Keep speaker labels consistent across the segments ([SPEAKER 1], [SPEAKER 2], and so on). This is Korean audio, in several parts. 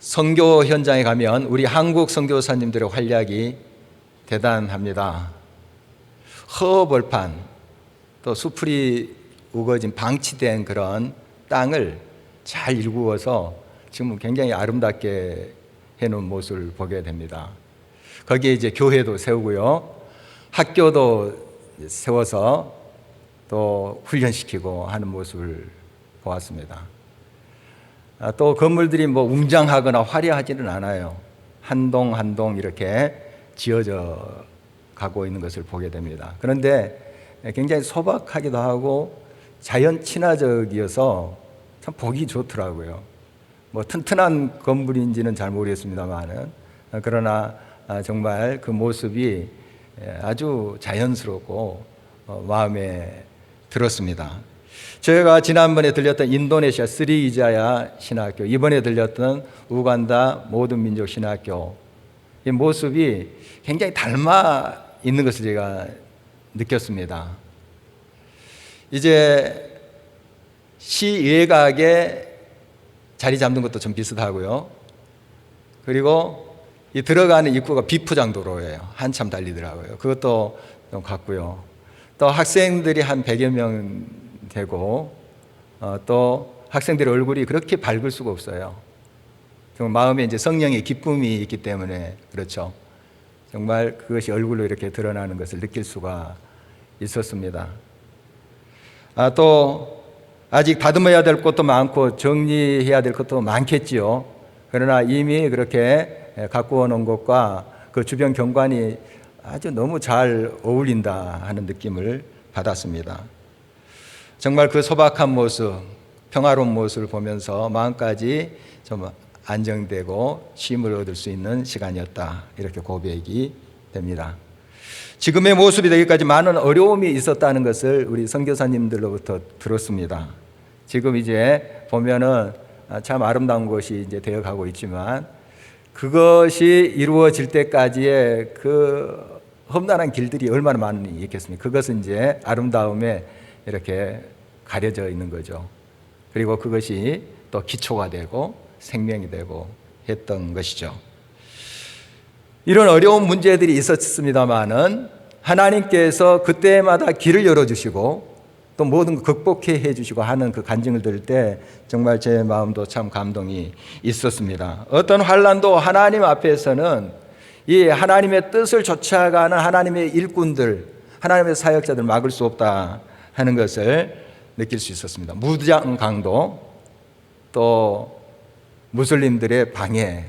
[SPEAKER 1] 선교 현장에 가면 우리 한국 선교사님들의 활약이 대단합니다. 허벌판, 또 수풀이 우거진 방치된 그런 땅을 잘 일구어서 지금 굉장히 아름답게 해놓은 모습을 보게 됩니다. 거기에 이제 교회도 세우고요, 학교도 세워서 또 훈련시키고 하는 모습을 보았습니다. 또 건물들이 뭐 웅장하거나 화려하지는 않아요. 한 동 한 동 이렇게 지어져 가고 있는 것을 보게 됩니다. 그런데 굉장히 소박하기도 하고 자연 친화적이어서 참 보기 좋더라고요. 뭐 튼튼한 건물인지는 잘 모르겠습니다만은, 그러나 정말 그 모습이 아주 자연스럽고 마음에 들었습니다. 저희가 지난번에 들렸던 인도네시아 스리이자야 신학교, 이번에 들렸던 우간다 모든 민족 신학교, 이 모습이 굉장히 닮아 있는 것을 제가 느꼈습니다. 이제 시외곽에 자리 잡는 것도 좀 비슷하고요. 그리고 이 들어가는 입구가 비포장도로예요. 한참 달리더라고요. 그것도 좀 같고요. 또 학생들이 한 100여 명 되고, 또 학생들의 얼굴이 그렇게 밝을 수가 없어요. 정말 마음에 이제 성령의 기쁨이 있기 때문에 그렇죠. 정말 그것이 얼굴로 이렇게 드러나는 것을 느낄 수가 있었습니다. 또 아직 다듬어야 될 것도 많고 정리해야 될 것도 많겠지요. 그러나 이미 그렇게 가꾸어 놓은 것과 그 주변 경관이 아주 너무 잘 어울린다 하는 느낌을 받았습니다. 정말 그 소박한 모습, 평화로운 모습을 보면서 마음까지 좀 안정되고 쉼을 얻을 수 있는 시간이었다, 이렇게 고백이 됩니다. 지금의 모습이 되기까지 많은 어려움이 있었다는 것을 우리 선교사님들로부터 들었습니다. 지금 이제 보면은 참 아름다운 것이 이제 되어가고 있지만, 그것이 이루어질 때까지의 그 험난한 길들이 얼마나 많이 있겠습니까? 그것은 이제 아름다움에 이렇게 가려져 있는 거죠. 그리고 그것이 또 기초가 되고 생명이 되고 했던 것이죠. 이런 어려운 문제들이 있었습니다마는 하나님께서 그때마다 길을 열어주시고 또 모든 걸 극복해 주시고 하는 그 간증을 들을 때 정말 제 마음도 참 감동이 있었습니다. 어떤 환난도 하나님 앞에서는 이 하나님의 뜻을 쫓아가는 하나님의 일꾼들, 하나님의 사역자들 막을 수 없다 하는 것을 느낄 수 있었습니다. 무장 강도, 또 무슬림들의 방해,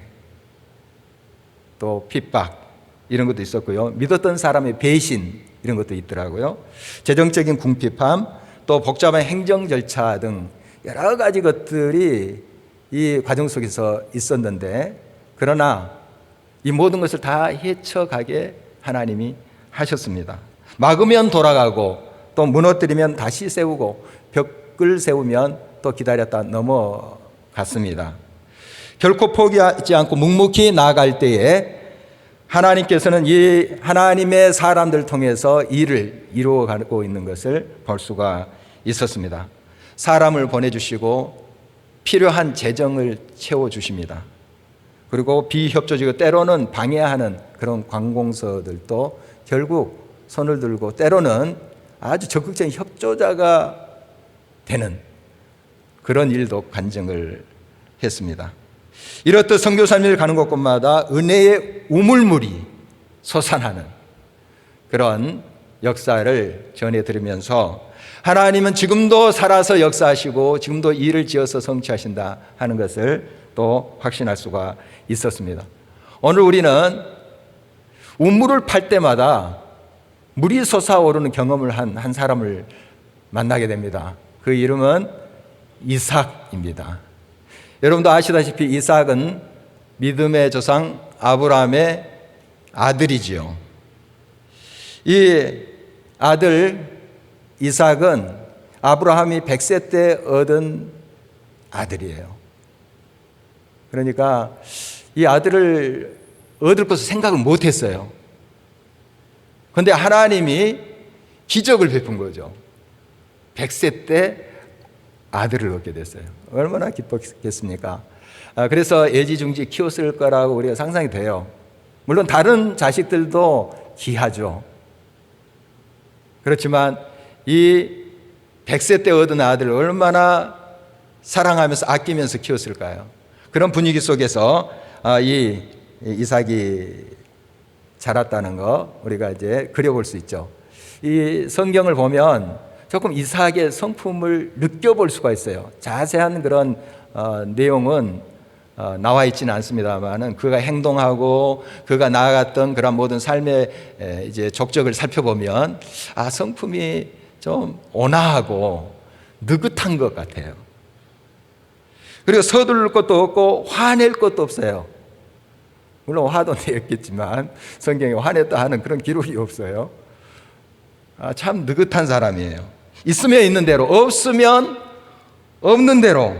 [SPEAKER 1] 또 핍박, 이런 것도 있었고요. 믿었던 사람의 배신, 이런 것도 있더라고요. 재정적인 궁핍함, 또 복잡한 행정 절차 등 여러 가지 것들이 이 과정 속에서 있었는데, 그러나 이 모든 것을 다 헤쳐가게 하나님이 하셨습니다. 막으면 돌아가고, 또 무너뜨리면 다시 세우고, 벽을 세우면 또 기다렸다 넘어갔습니다. 결코 포기하지 않고 묵묵히 나아갈 때에 하나님께서는 이 하나님의 사람들 통해서 일을 이루어가고 있는 것을 볼 수가 있었습니다. 사람을 보내주시고 필요한 재정을 채워주십니다. 그리고 비협조적이고 때로는 방해하는 그런 관공서들도 결국 손을 들고 때로는 아주 적극적인 협조자가 되는 그런 일도 간증을 했습니다. 이렇듯 선교사님을 가는 곳곳마다 은혜의 우물물이 솟아나는 그런 역사를 전해 들으면서 하나님은 지금도 살아서 역사하시고 지금도 일을 지어서 성취하신다 하는 것을 또 확신할 수가 있었습니다. 오늘 우리는 우물을 팔 때마다 물이 솟아오르는 경험을 한 사람을 만나게 됩니다. 그 이름은 이삭입니다. 여러분도 아시다시피 이삭은 믿음의 조상 아브라함의 아들이지요. 이 아들 이삭은 아브라함이 100세 때 얻은 아들이에요. 그러니까 이 아들을 얻을 것을 생각을 못했어요. 그런데 하나님이 기적을 베푼 거죠. 100세 때 아들을 얻게 됐어요. 얼마나 기뻤겠습니까? 그래서 애지중지 키웠을 거라고 우리가 상상이 돼요. 물론 다른 자식들도 귀하죠. 그렇지만 이 100세 때 얻은 아들을 얼마나 사랑하면서 아끼면서 키웠을까요? 그런 분위기 속에서 이 이삭이 자랐다는 거 우리가 이제 그려볼 수 있죠. 이 성경을 보면 조금 이삭의 성품을 느껴볼 수가 있어요. 자세한 그런 내용은 나와 있지는 않습니다만은 그가 행동하고 그가 나아갔던 그런 모든 삶의 이제 족적을 살펴보면 성품이 좀 온화하고 느긋한 것 같아요. 그리고 서두를 것도 없고 화낼 것도 없어요. 물론 화도 내었겠지만 성경에 화냈다 하는 그런 기록이 없어요. 참 느긋한 사람이에요. 있으면 있는 대로, 없으면 없는 대로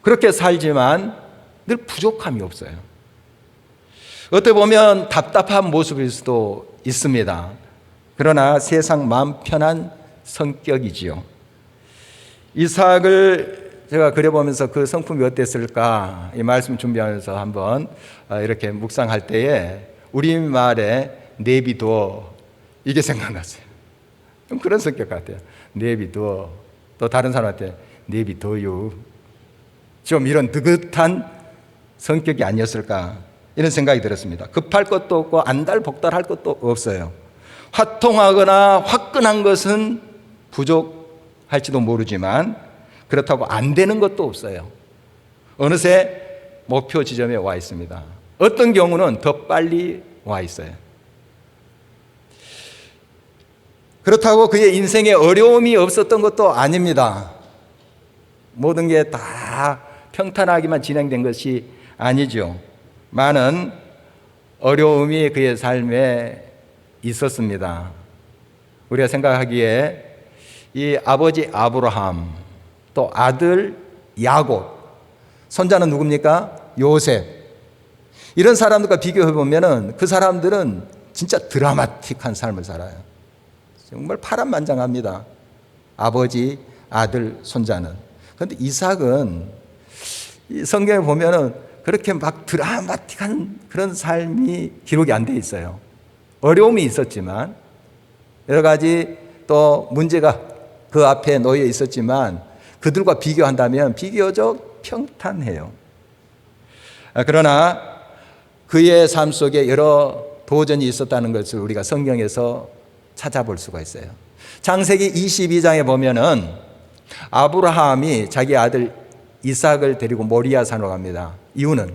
[SPEAKER 1] 그렇게 살지만 늘 부족함이 없어요. 어떻게 보면 답답한 모습일 수도 있습니다. 그러나 세상 마음 편한 성격이지요. 이삭을 제가 그려보면서 그 성품이 어땠을까 이 말씀 준비하면서 한번 이렇게 묵상할 때에 우리말에 내비두어 이게 생각났어요. 좀 그런 성격 같아요. 내비두어. 또 다른 사람한테 내비둬요. 좀 이런 느긋한 성격이 아니었을까 이런 생각이 들었습니다. 급할 것도 없고 안달복달할 것도 없어요. 화통하거나 화끈한 것은 부족할지도 모르지만 그렇다고 안 되는 것도 없어요. 어느새 목표 지점에 와 있습니다. 어떤 경우는 더 빨리 와 있어요. 그렇다고 그의 인생에 어려움이 없었던 것도 아닙니다. 모든 게 다 평탄하게만 진행된 것이 아니죠. 많은 어려움이 그의 삶에 있었습니다. 우리가 생각하기에 이 아버지 아브라함, 또 아들 야곱, 손자는 누굽니까? 요셉. 이런 사람들과 비교해 보면은 그 사람들은 진짜 드라마틱한 삶을 살아요. 정말 파란만장합니다. 아버지, 아들, 손자는. 그런데 이삭은 이 성경에 보면은 그렇게 막 드라마틱한 그런 삶이 기록이 안 돼 있어요. 어려움이 있었지만 여러 가지 또 문제가 그 앞에 놓여 있었지만 그들과 비교한다면 비교적 평탄해요. 그러나 그의 삶 속에 여러 도전이 있었다는 것을 우리가 성경에서 찾아볼 수가 있어요. 창세기 22장에 보면은 아브라함이 자기 아들 이삭을 데리고 모리아 산으로 갑니다. 이유는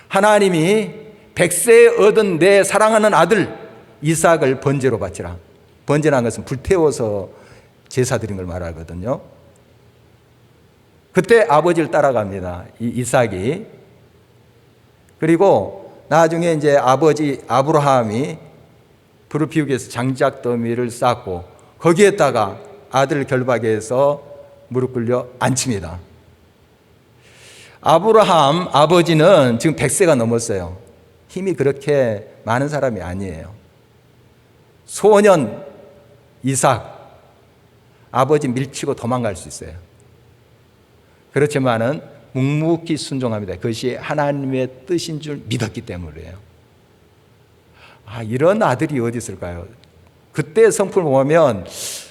[SPEAKER 1] 하나님이 100세에 얻은 내 사랑하는 아들 이삭을 번제로 바치라. 번제라는 것은 불태워서 제사 드린 걸 말하거든요. 그때 아버지를 따라갑니다. 이 이삭이. 그리고 나중에 이제 아버지 아브라함이 불을 피우기 위해서 장작 더미를 쌓고 거기에다가 아들을 결박해 해서 무릎 꿇려 앉힙니다. 아브라함 아버지는 지금 100세가 넘었어요. 힘이 그렇게 많은 사람이 아니에요. 소년 이삭, 아버지 밀치고 도망갈 수 있어요. 그렇지만은 묵묵히 순종합니다. 그것이 하나님의 뜻인 줄 믿었기 때문이에요. 이런 아들이 어디 있을까요? 그때 성품을 보면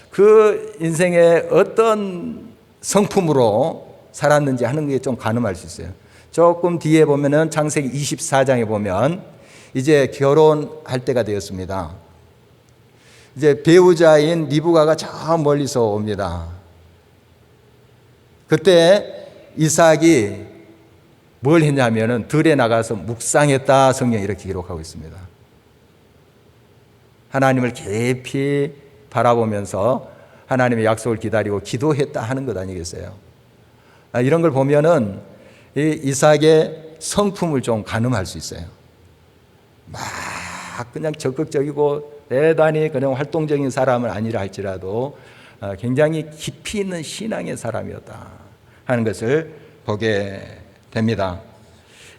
[SPEAKER 1] 그 인생의 어떤 성품으로 살았는지 하는 게 좀 가늠할 수 있어요. 조금 뒤에 보면은 창세기 24장에 보면 이제 결혼할 때가 되었습니다. 이제 배우자인 리브가가 저 멀리서 옵니다. 그때 이삭이 뭘 했냐면은 들에 나가서 묵상했다 성경이 이렇게 기록하고 있습니다. 하나님을 깊이 바라보면서 하나님의 약속을 기다리고 기도했다 하는 것 아니겠어요? 이런 걸 보면은 이 이삭의 성품을 좀 가늠할 수 있어요. 막 그냥 적극적이고 대단히 그냥 활동적인 사람은 아니라 할지라도 굉장히 깊이 있는 신앙의 사람이었다 하는 것을 보게 됩니다.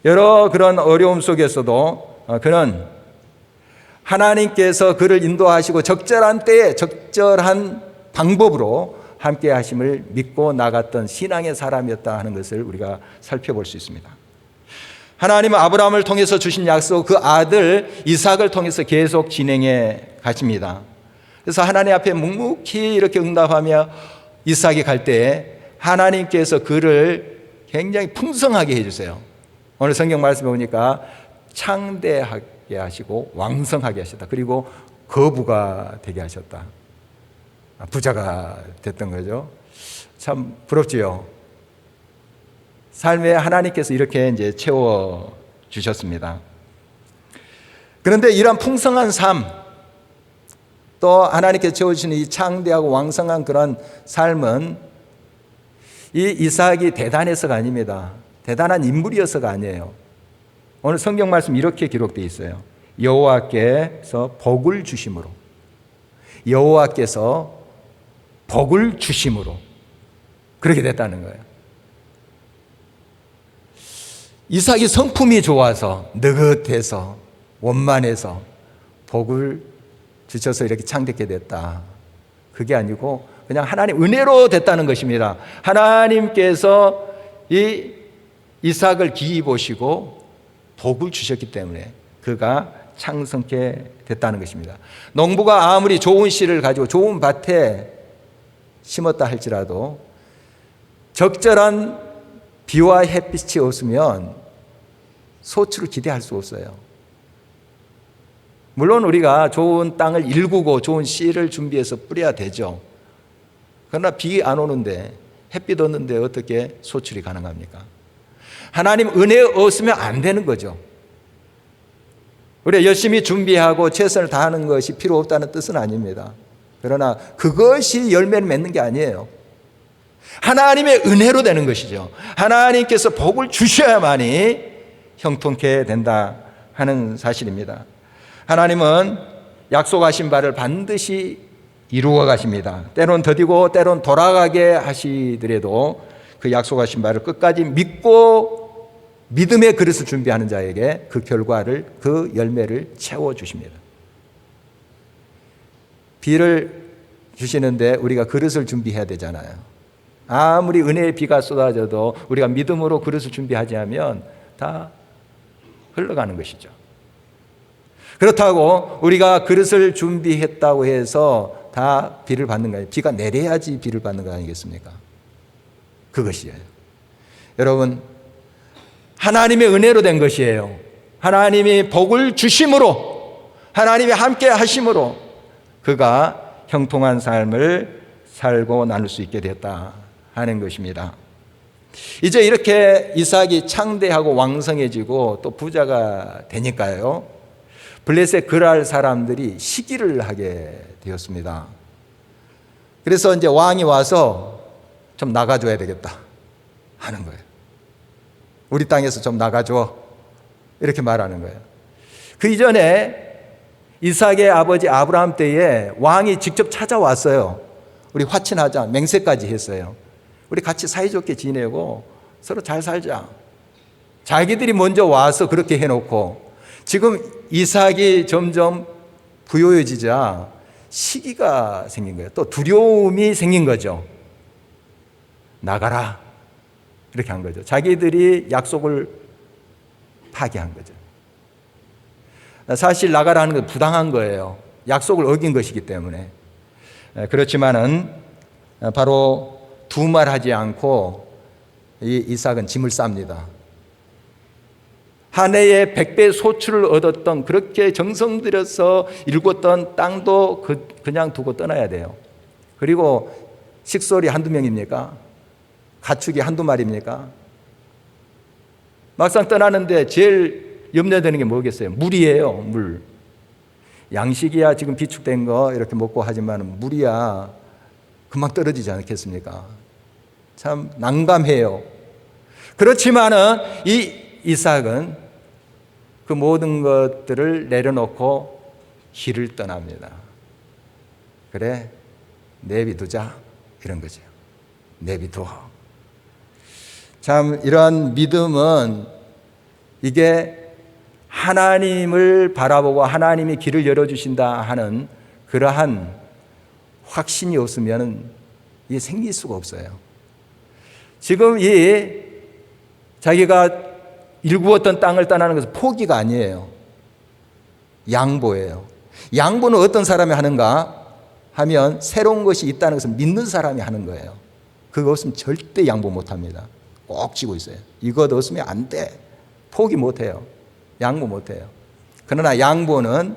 [SPEAKER 1] 여러 그런 어려움 속에서도 그는 하나님께서 그를 인도하시고 적절한 때에 적절한 방법으로 함께 하심을 믿고 나갔던 신앙의 사람이었다 하는 것을 우리가 살펴볼 수 있습니다. 하나님은 아브라함을 통해서 주신 약속, 그 아들 이삭을 통해서 계속 진행해 가십니다. 그래서 하나님 앞에 묵묵히 이렇게 응답하며 이삭이 갈 때 하나님께서 그를 굉장히 풍성하게 해주세요. 오늘 성경 말씀에 보니까 창대하게 하시고 왕성하게 하셨다. 그리고 거부가 되게 하셨다. 부자가 됐던 거죠. 참 부럽지요. 삶에 하나님께서 이렇게 이제 채워 주셨습니다. 그런데 이런 풍성한 삶, 또 하나님께서 채워주시는 이 창대하고 왕성한 그런 삶은 이 이삭이 대단해서가 아닙니다. 대단한 인물이어서가 아니에요. 오늘 성경 말씀 이렇게 기록되어 있어요. 여호와께서 복을 주심으로, 여호와께서 복을 주심으로 그렇게 됐다는 거예요. 이삭이 성품이 좋아서, 느긋해서, 원만해서 복을 주셔서 이렇게 창대하게 됐다. 그게 아니고 그냥 하나님 은혜로 됐다는 것입니다. 하나님께서 이 이삭을 기이 보시고 복을 주셨기 때문에 그가 창성케 됐다는 것입니다. 농부가 아무리 좋은 씨를 가지고 좋은 밭에 심었다 할지라도 적절한 비와 햇빛이 없으면 소출을 기대할 수 없어요. 물론 우리가 좋은 땅을 일구고 좋은 씨를 준비해서 뿌려야 되죠. 그러나 비 안 오는데, 햇빛 없는데 어떻게 소출이 가능합니까? 하나님 은혜 없으면 안 되는 거죠. 우리가 열심히 준비하고 최선을 다하는 것이 필요 없다는 뜻은 아닙니다. 그러나 그것이 열매를 맺는 게 아니에요. 하나님의 은혜로 되는 것이죠. 하나님께서 복을 주셔야만이 형통케 된다 하는 사실입니다. 하나님은 약속하신 바를 반드시 이루어 가십니다. 때론 더디고 때론 돌아가게 하시더라도 그 약속하신 바를 끝까지 믿고 믿음의 그릇을 준비하는 자에게 그 결과를, 그 열매를 채워주십니다. 비를 주시는데 우리가 그릇을 준비해야 되잖아요. 아무리 은혜의 비가 쏟아져도 우리가 믿음으로 그릇을 준비하지 않으면 다 흘러가는 것이죠. 그렇다고 우리가 그릇을 준비했다고 해서 다 비를 받는 거 아니에요. 비가 내려야지 비를 받는 거 아니겠습니까? 그것이에요. 여러분, 하나님의 은혜로 된 것이에요. 하나님이 복을 주심으로, 하나님이 함께 하심으로 그가 형통한 삶을 살고 나눌 수 있게 되었다 하는 것입니다. 이제 이렇게 이삭이 창대하고 왕성해지고 또 부자가 되니까요, 블레셋 그랄 사람들이 시기를 하게 되었습니다. 그래서 이제 왕이 와서 좀 나가줘야 되겠다 하는 거예요. 우리 땅에서 좀 나가줘, 이렇게 말하는 거예요. 그 이전에 이삭의 아버지 아브라함 때에 왕이 직접 찾아왔어요. 우리 화친하자, 맹세까지 했어요. 우리 같이 사이좋게 지내고 서로 잘 살자. 자기들이 먼저 와서 그렇게 해놓고 지금 이삭이 점점 부유해지자 시기가 생긴 거예요. 또 두려움이 생긴 거죠. 나가라, 이렇게 한 거죠. 자기들이 약속을 파기한 거죠. 사실 나가라는 건 부당한 거예요. 약속을 어긴 것이기 때문에. 그렇지만은 바로 두말하지 않고 이 이삭은 짐을 쌉니다. 한 해에 100배 소출을 얻었던, 그렇게 정성 들여서 일궜던 땅도 그냥 두고 떠나야 돼요. 그리고 식솔이 한두 명입니까? 가축이 한두 마리입니까? 막상 떠나는데 제일 염려되는 게 뭐겠어요? 물이에요, 물. 양식이야 지금 비축된 거 이렇게 먹고 하지만 물이야 금방 떨어지지 않겠습니까? 참 난감해요. 그렇지만은 이 이삭은 그 모든 것들을 내려놓고 길을 떠납니다. 그래, 내비두자, 이런 거죠. 내비둬. 참 이러한 믿음은 이게 하나님을 바라보고 하나님이 길을 열어주신다 하는 그러한 확신이 없으면 이게 생길 수가 없어요. 지금 이 자기가 일구었던 땅을 떠나는 것은 포기가 아니에요. 양보예요. 양보는 어떤 사람이 하는가 하면 새로운 것이 있다는 것을 믿는 사람이 하는 거예요. 그거 없으면 절대 양보 못합니다. 꼭 쥐고 있어요. 이것 없으면 안 돼. 포기 못해요. 양보 못해요. 그러나 양보는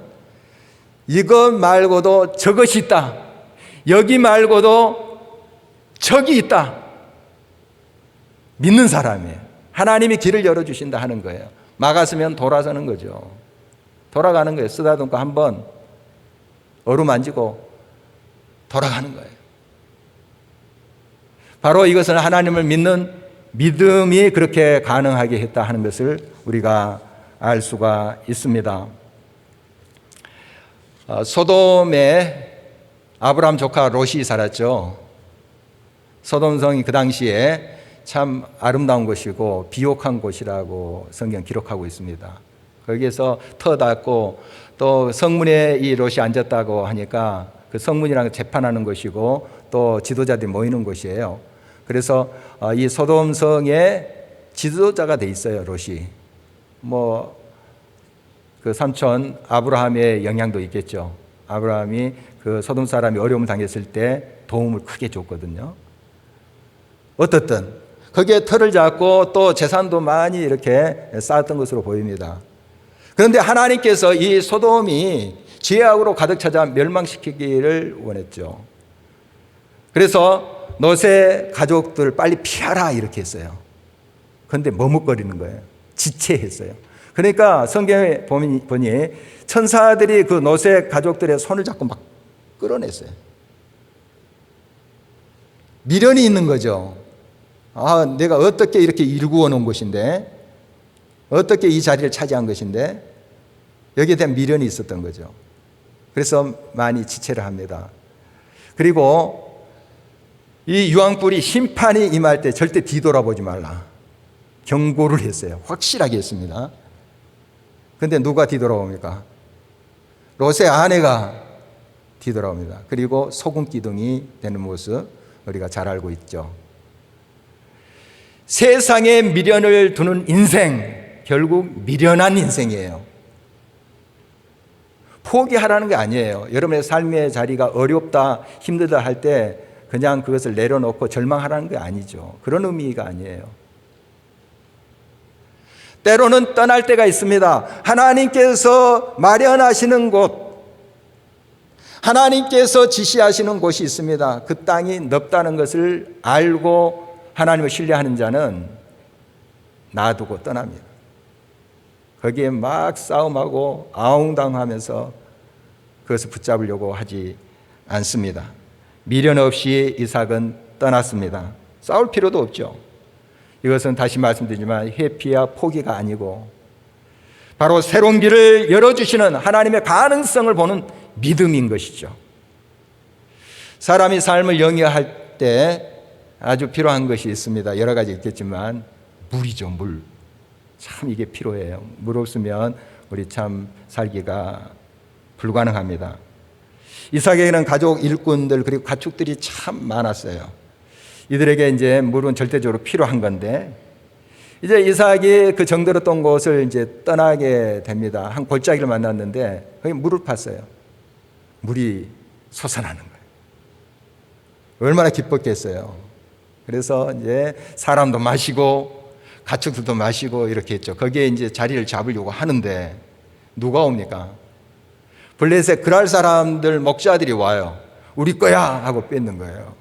[SPEAKER 1] 이것 말고도 저것이 있다. 여기 말고도 저기 있다. 믿는 사람이에요. 하나님이 길을 열어주신다 하는 거예요. 막았으면 돌아서는 거죠. 돌아가는 거예요. 쓰다듬고 한번 어루만지고 돌아가는 거예요. 바로 이것은 하나님을 믿는 믿음이 그렇게 가능하게 했다 하는 것을 우리가 알 수가 있습니다. 소돔에 아브라함 조카 롯이 살았죠. 소돔성이 그 당시에 참 아름다운 곳이고 비옥한 곳이라고 성경 기록하고 있습니다. 거기에서 터 닿고 또 성문에 이 롯이 앉았다고 하니까 그 성문이라는 재판하는 곳이고 또 지도자들이 모이는 곳이에요. 그래서 이 소돔성의 지도자가 돼 있어요, 롯이. 그 삼촌 아브라함의 영향도 있겠죠. 아브라함이 그 소돔 사람이 어려움을 당했을 때 도움을 크게 줬거든요. 어떻든 거기에 터를 잡고 또 재산도 많이 이렇게 쌓았던 것으로 보입니다. 그런데 하나님께서 이 소돔이 죄악으로 가득 찾아 멸망시키기를 원했죠. 그래서 롯의 가족들 빨리 피하라 이렇게 했어요. 그런데 머뭇거리는 거예요. 지체했어요. 그러니까 성경에 보니 천사들이 그 롯의 가족들의 손을 잡고 막 끌어냈어요. 미련이 있는 거죠. 내가 어떻게 이렇게 일구어 놓은 것인데, 어떻게 이 자리를 차지한 것인데, 여기에 대한 미련이 있었던 거죠. 그래서 많이 지체를 합니다. 그리고 이 유황불이 심판이 임할 때 절대 뒤돌아보지 말라 경고를 했어요. 확실하게 했습니다. 그런데 누가 뒤돌아옵니까? 롯의 아내가 뒤돌아옵니다. 그리고 소금 기둥이 되는 모습 우리가 잘 알고 있죠. 세상에 미련을 두는 인생, 결국 미련한 인생이에요. 포기하라는 게 아니에요. 여러분의 삶의 자리가 어렵다, 힘들다 할 때 그냥 그것을 내려놓고 절망하라는 게 아니죠. 그런 의미가 아니에요. 때로는 떠날 때가 있습니다. 하나님께서 마련하시는 곳, 하나님께서 지시하시는 곳이 있습니다. 그 땅이 넓다는 것을 알고 하나님을 신뢰하는 자는 놔두고 떠납니다. 거기에 막 싸움하고 아웅당하면서 그것을 붙잡으려고 하지 않습니다. 미련 없이 이삭은 떠났습니다. 싸울 필요도 없죠. 이것은 다시 말씀드리지만 회피와 포기가 아니고 바로 새로운 길을 열어주시는 하나님의 가능성을 보는 믿음인 것이죠. 사람이 삶을 영위할 때 아주 필요한 것이 있습니다. 여러 가지 있겠지만 물이죠, 물. 참 이게 필요해요. 물 없으면 우리 참 살기가 불가능합니다. 이삭에게는 가족 일꾼들 그리고 가축들이 참 많았어요. 이들에게 이제 물은 절대적으로 필요한 건데 이제 이삭이 그 정들었던 곳을 이제 떠나게 됩니다. 한 골짜기를 만났는데 거기 물을 팠어요. 물이 솟아나는 거예요. 얼마나 기뻤겠어요. 그래서 이제 사람도 마시고 가축들도 마시고 이렇게 했죠. 거기에 이제 자리를 잡으려고 하는데 누가 옵니까? 블레셋 그랄 사람들 목자들이 와요. 우리 거야 하고 뺏는 거예요.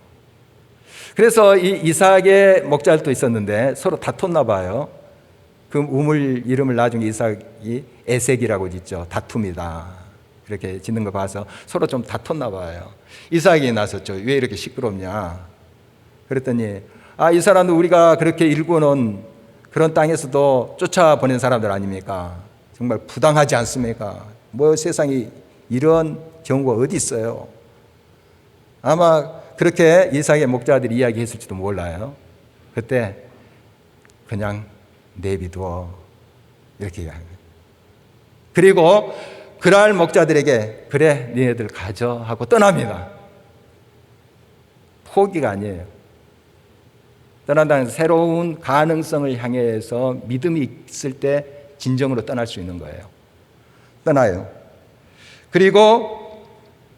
[SPEAKER 1] 그래서 이 이삭의 목자들도 있었는데 서로 다퉜나 봐요. 그 우물 이름을 나중에 이삭이 에색이라고 짓죠. 다툼이다. 이렇게 짓는 거 봐서 서로 좀 다퉜나 봐요. 이삭이 나섰죠. 왜 이렇게 시끄럽냐. 그랬더니 이 사람도 우리가 그렇게 일구어놓은 그런 땅에서도 쫓아보낸 사람들 아닙니까? 정말 부당하지 않습니까? 세상에 이런 경우가 어디 있어요? 아마 그렇게 이삭의 목자들이 이야기했을지도 몰라요. 그때 그냥 내비두어 이렇게 이야기합니다. 그리고 그랄 목자들에게 그래 니네들 가져 하고 떠납니다. 포기가 아니에요. 떠난다는 것은 새로운 가능성을 향해서 믿음이 있을 때 진정으로 떠날 수 있는 거예요. 떠나요. 그리고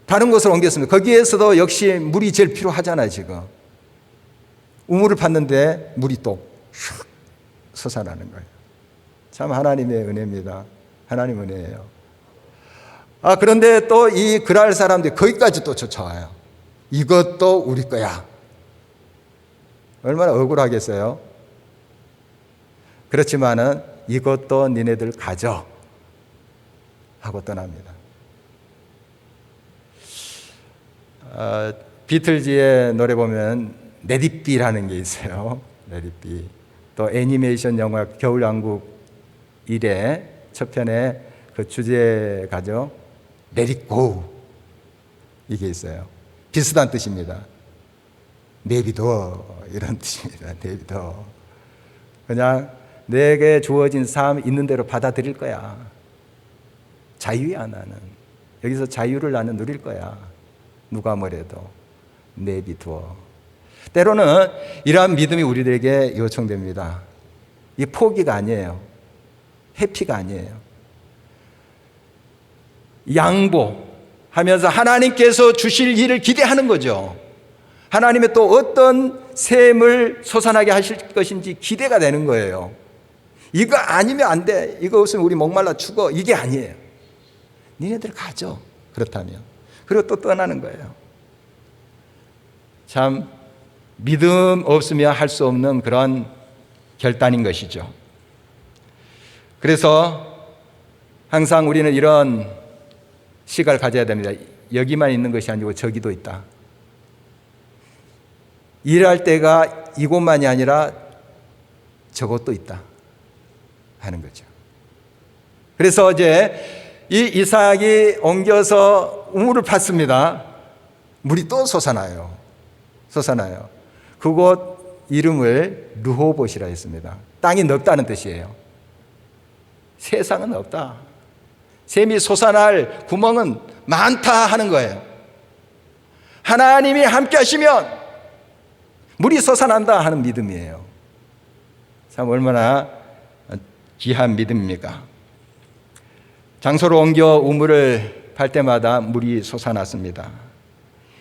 [SPEAKER 1] 다른 곳으로 옮겼습니다. 거기에서도 역시 물이 제일 필요하잖아요. 지금 우물을 팠는데 물이 또 슉 솟아나는 거예요. 참 하나님의 은혜입니다. 하나님 은혜예요. 그런데 또 이 그랄 사람들이 거기까지 또 쫓아와요. 이것도 우리 거야. 얼마나 억울하겠어요. 그렇지만은 이것도 니네들 가져 하고 떠납니다. 비틀즈의 노래 보면 레디비라는 게 있어요. 레디비. 또 애니메이션 영화 겨울왕국 1의 첫 편에 그 주제가죠. 레디고 이게 있어요. 비슷한 뜻입니다. 내비둬 이런 뜻입니다. 내비둬. 그냥 내게 주어진 삶 있는 대로 받아들일 거야. 자유야 나는. 여기서 자유를 나는 누릴 거야. 누가 뭐래도 내비둬. 때로는 이러한 믿음이 우리들에게 요청됩니다. 이 포기가 아니에요. 회피가 아니에요. 양보하면서 하나님께서 주실 일을 기대하는 거죠. 하나님의 또 어떤 샘을 솟아나게 하실 것인지 기대가 되는 거예요. 이거 아니면 안 돼. 이거 없으면 우리 목말라 죽어. 이게 아니에요. 니네들 가져. 그렇다면. 그리고 또 떠나는 거예요. 참 믿음 없으면 할 수 없는 그런 결단인 것이죠. 그래서 항상 우리는 이런 시각을 가져야 됩니다. 여기만 있는 것이 아니고 저기도 있다. 일할 때가 이곳만이 아니라 저곳도 있다 하는 거죠. 그래서 이제 이 이삭이 옮겨서 우물을 팠습니다. 물이 또 솟아나요. 솟아나요. 그곳 이름을 르호봇이라 했습니다. 땅이 넓다는 뜻이에요. 세상은 없다. 샘이 솟아날 구멍은 많다 하는 거예요. 하나님이 함께 하시면 물이 솟아난다 하는 믿음이에요. 참 얼마나 귀한 믿음입니까? 장소로 옮겨 우물을 팔 때마다 물이 솟아났습니다.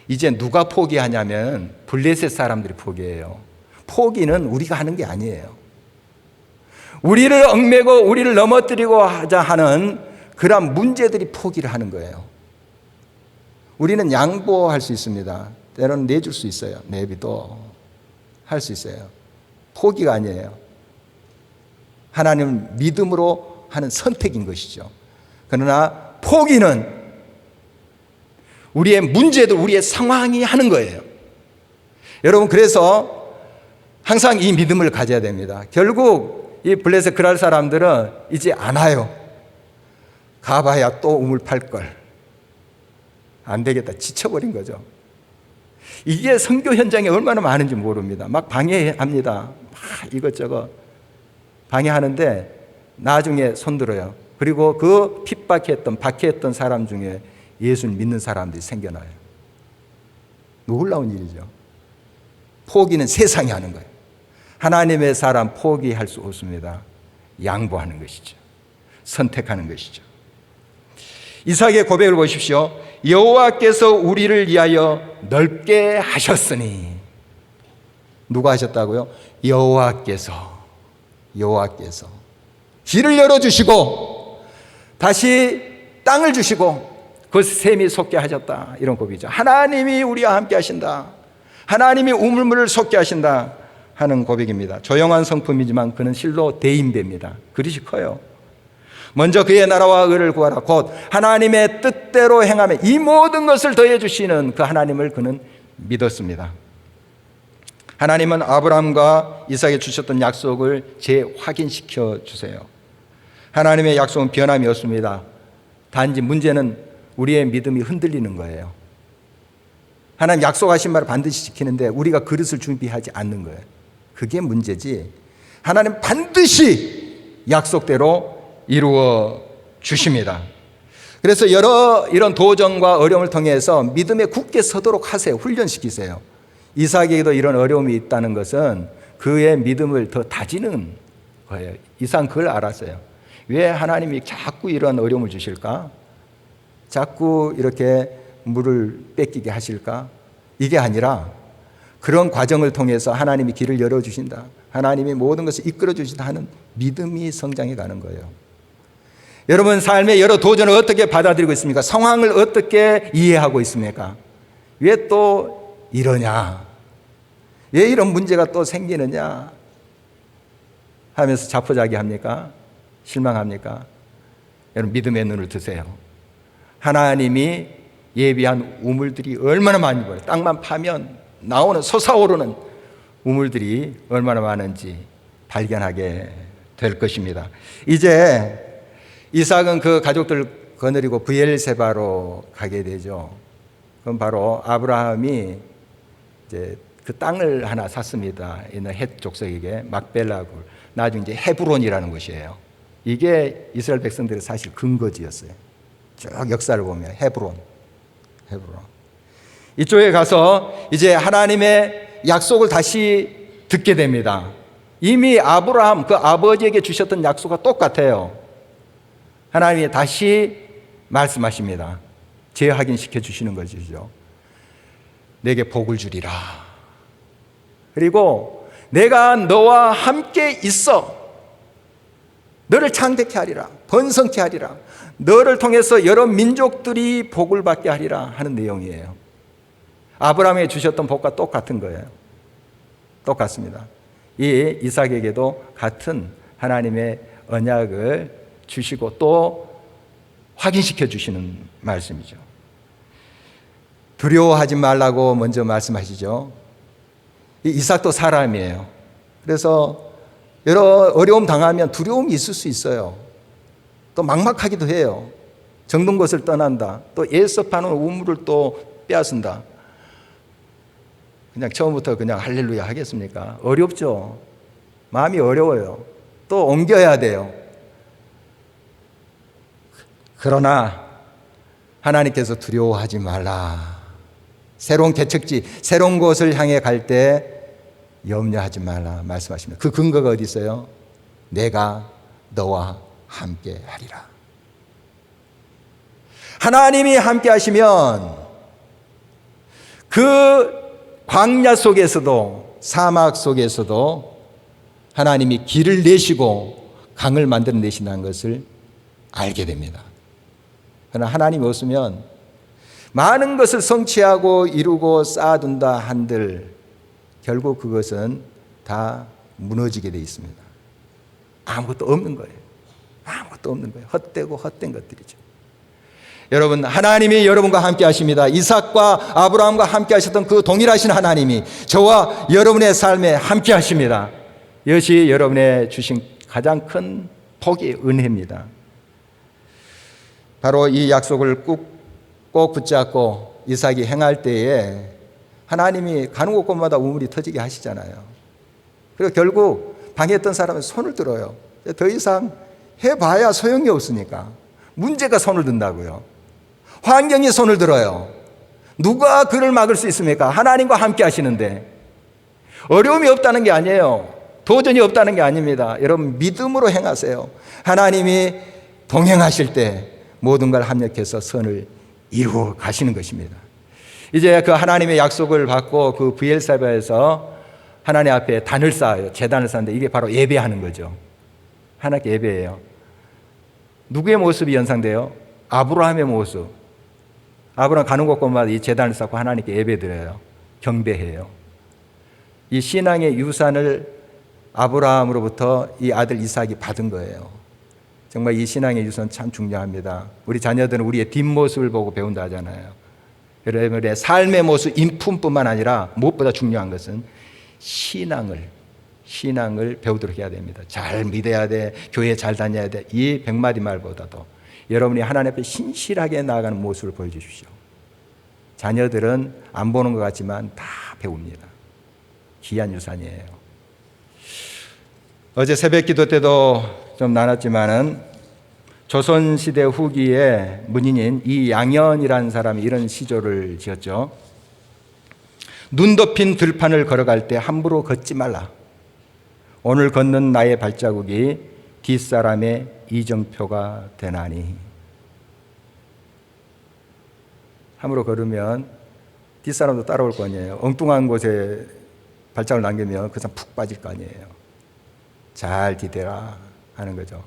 [SPEAKER 1] 이제 누가 포기하냐면 블레셋 사람들이 포기해요. 포기는 우리가 하는 게 아니에요. 우리를 얽매고 우리를 넘어뜨리고 하자 하는 그런 문제들이 포기를 하는 거예요. 우리는 양보할 수 있습니다. 때로는 내줄 수 있어요. 내비도 할 수 있어요. 포기가 아니에요. 하나님은 믿음으로 하는 선택인 것이죠. 그러나 포기는 우리의 문제들, 우리의 상황이 하는 거예요. 여러분, 그래서 항상 이 믿음을 가져야 됩니다. 결국 이 블레셋 그랄 사람들은 이제 안 와요. 가봐야 또 우물 팔걸. 안 되겠다. 지쳐버린 거죠. 이게 선교 현장에 얼마나 많은지 모릅니다. 막 방해합니다. 막 이것저것 방해하는데 나중에 손들어요. 그리고 그 핍박했던, 박해했던 사람 중에 예수를 믿는 사람들이 생겨나요. 놀라운 일이죠. 포기는 세상이 하는 거예요. 하나님의 사람 포기할 수 없습니다. 양보하는 것이죠. 선택하는 것이죠. 이삭의 고백을 보십시오. 여호와께서 우리를 위하여 넓게 하셨으니. 누가 하셨다고요? 여호와께서 길을 열어주시고 다시 땅을 주시고 그 샘이 솟게 하셨다. 이런 고백이죠. 하나님이 우리와 함께 하신다. 하나님이 우물물을 솟게 하신다 하는 고백입니다. 조용한 성품이지만 그는 실로 대인배입니다. 그릇이 커요. 먼저 그의 나라와 의를 구하라. 곧 하나님의 뜻대로 행하며 이 모든 것을 더해 주시는 그 하나님을 그는 믿었습니다. 하나님은 아브라함과 이삭에 주셨던 약속을 재확인시켜 주세요. 하나님의 약속은 변함이 없습니다. 단지 문제는 우리의 믿음이 흔들리는 거예요. 하나님 약속하신 말을 반드시 지키는데 우리가 그릇을 준비하지 않는 거예요. 그게 문제지. 하나님 반드시 약속대로 이루어 주십니다. 그래서 이런 도전과 어려움을 통해서 믿음에 굳게 서도록 하세요. 훈련시키세요. 이삭에게도 이런 어려움이 있다는 것은 그의 믿음을 더 다지는 거예요. 이삭은 그걸 알았어요. 왜 하나님이 자꾸 이런 어려움을 주실까? 자꾸 이렇게 물을 뺏기게 하실까? 이게 아니라 그런 과정을 통해서 하나님이 길을 열어주신다, 하나님이 모든 것을 이끌어 주신다 하는 믿음이 성장해 가는 거예요. 여러분 삶의 여러 도전을 어떻게 받아들이고 있습니까? 상황을 어떻게 이해하고 있습니까? 왜 또 이러냐? 왜 이런 문제가 또 생기느냐? 하면서 자포자기합니까? 실망합니까? 여러분 믿음의 눈을 드세요. 하나님이 예비한 우물들이 얼마나 많이 보여요. 땅만 파면 나오는 솟아오르는 우물들이 얼마나 많은지 발견하게 될 것입니다. 이제 이삭은 그 가족들 거느리고 브엘세바로 가게 되죠. 그럼 바로 아브라함이 이제 그 땅을 하나 샀습니다. 있는 헷 족속에게 막벨라굴, 나중에 이제 헤브론이라는 곳이에요. 이게 이스라엘 백성들의 사실 근거지였어요. 쭉 역사를 보면 헤브론. 이쪽에 가서 이제 하나님의 약속을 다시 듣게 됩니다. 이미 아브라함 그 아버지에게 주셨던 약속과 똑같아요. 하나님이 다시 말씀하십니다. 재확인시켜 주시는 것이죠. 내게 복을 주리라. 그리고 내가 너와 함께 있어 너를 창대케 하리라, 번성케 하리라, 너를 통해서 여러 민족들이 복을 받게 하리라 하는 내용이에요. 아브라함에게 주셨던 복과 똑같은 거예요. 똑같습니다. 이 이삭에게도 같은 하나님의 언약을 주시고 또 확인시켜 주시는 말씀이죠. 두려워하지 말라고 먼저 말씀하시죠. 이 이삭도 사람이에요. 그래서 여러 어려움 당하면 두려움이 있을 수 있어요. 또 막막하기도 해요. 정든 것을 떠난다. 또 예습하는 우물을 또 빼앗는다. 그냥 처음부터 그냥 할렐루야 하겠습니까? 어렵죠. 마음이 어려워요. 또 옮겨야 돼요. 그러나 하나님께서 두려워하지 말라. 새로운 개척지, 새로운 곳을 향해 갈 때 염려하지 말라 말씀하십니다. 그 근거가 어디 있어요? 내가 너와 함께 하리라. 하나님이 함께 하시면 그 광야 속에서도 사막 속에서도 하나님이 길을 내시고 강을 만들어내신다는 것을 알게 됩니다. 그러나 하나님이 없으면 많은 것을 성취하고 이루고 쌓아둔다 한들 결국 그것은 다 무너지게 되어 있습니다. 아무것도 없는 거예요. 아무것도 없는 거예요. 헛되고 헛된 것들이죠. 여러분, 하나님이 여러분과 함께 하십니다. 이삭과 아브라함과 함께 하셨던 그 동일하신 하나님이 저와 여러분의 삶에 함께 하십니다. 이것이 여러분의 주신 가장 큰 복의 은혜입니다. 바로 이 약속을 꼭 붙잡고 이삭이 행할 때에 하나님이 가는 곳곳마다 우물이 터지게 하시잖아요. 그리고 결국 방해했던 사람은 손을 들어요. 더 이상 해봐야 소용이 없으니까. 문제가 손을 든다고요. 환경이 손을 들어요. 누가 그를 막을 수 있습니까? 하나님과 함께 하시는데. 어려움이 없다는 게 아니에요. 도전이 없다는 게 아닙니다. 여러분 믿음으로 행하세요. 하나님이 동행하실 때 모든 걸 합력해서 선을 이루어 가시는 것입니다. 이제 그 하나님의 약속을 받고 그 브엘세바에서 하나님 앞에 단을 쌓아요. 제단을 쌓는데 이게 바로 예배하는 거죠. 하나님께 예배해요. 누구의 모습이 연상돼요? 아브라함의 모습. 아브라함 가는 곳곳마다 이 제단을 쌓고 하나님께 예배드려요. 경배해요. 이 신앙의 유산을 아브라함으로부터 이 아들 이삭이 받은 거예요. 정말 이 신앙의 유산 참 중요합니다. 우리 자녀들은 우리의 뒷모습을 보고 배운다 하잖아요. 여러분의 삶의 모습, 인품뿐만 아니라 무엇보다 중요한 것은 신앙을 배우도록 해야 됩니다. 잘 믿어야 돼, 교회 잘 다녀야 돼. 이 100마디 말보다도 여러분이 하나님 앞에 신실하게 나아가는 모습을 보여주십시오. 자녀들은 안 보는 것 같지만 다 배웁니다. 귀한 유산이에요. 어제 새벽 기도 때도 좀 나눴지만은 조선시대 후기에 문인인 이양현이라는 사람이 이런 시조를 지었죠. 눈 덮인 들판을 걸어갈 때 함부로 걷지 말라. 오늘 걷는 나의 발자국이 뒷사람의 이정표가 되나니. 함으로 걸으면 뒷사람도 따라올 거 아니에요. 엉뚱한 곳에 발자국을 남기면 그 사람 푹 빠질 거 아니에요. 잘 디뎌라 하는 거죠.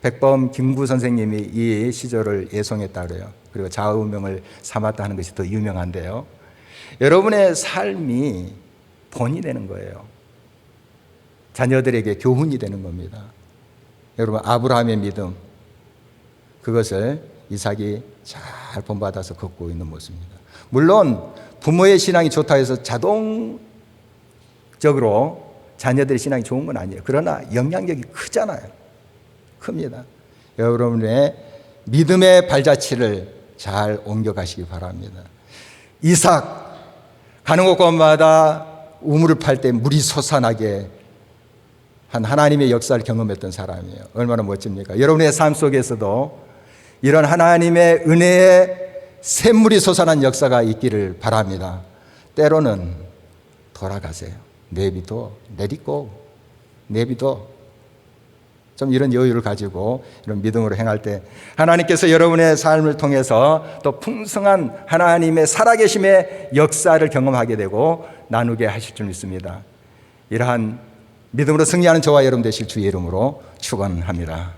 [SPEAKER 1] 백범 김구 선생님이 이 시절을 예송했다 그래요. 그리고 좌우명을 삼았다 하는 것이 더 유명한데요. 여러분의 삶이 본이 되는 거예요. 자녀들에게 교훈이 되는 겁니다. 여러분, 아브라함의 믿음, 그것을 이삭이 잘 본받아서 걷고 있는 모습입니다. 물론 부모의 신앙이 좋다 해서 자동적으로 자녀들의 신앙이 좋은 건 아니에요. 그러나 영향력이 크잖아요. 큽니다. 여러분의 믿음의 발자취를 잘 옮겨가시기 바랍니다. 이삭, 가는 곳마다 우물을 팔 때 물이 솟아나게 한 하나님의 역사를 경험했던 사람이에요. 얼마나 멋집니까? 여러분의 삶 속에서도 이런 하나님의 은혜의 샘물이 솟아난 역사가 있기를 바랍니다. 때로는 돌아가세요. 내비둬, 내비둬. 좀 이런 여유를 가지고 이런 믿음으로 행할 때 하나님께서 여러분의 삶을 통해서 또 풍성한 하나님의 살아계심의 역사를 경험하게 되고 나누게 하실 줄 믿습니다. 이러한 믿음으로 승리하는 저와 여러분 되실 주의 이름으로 축원합니다.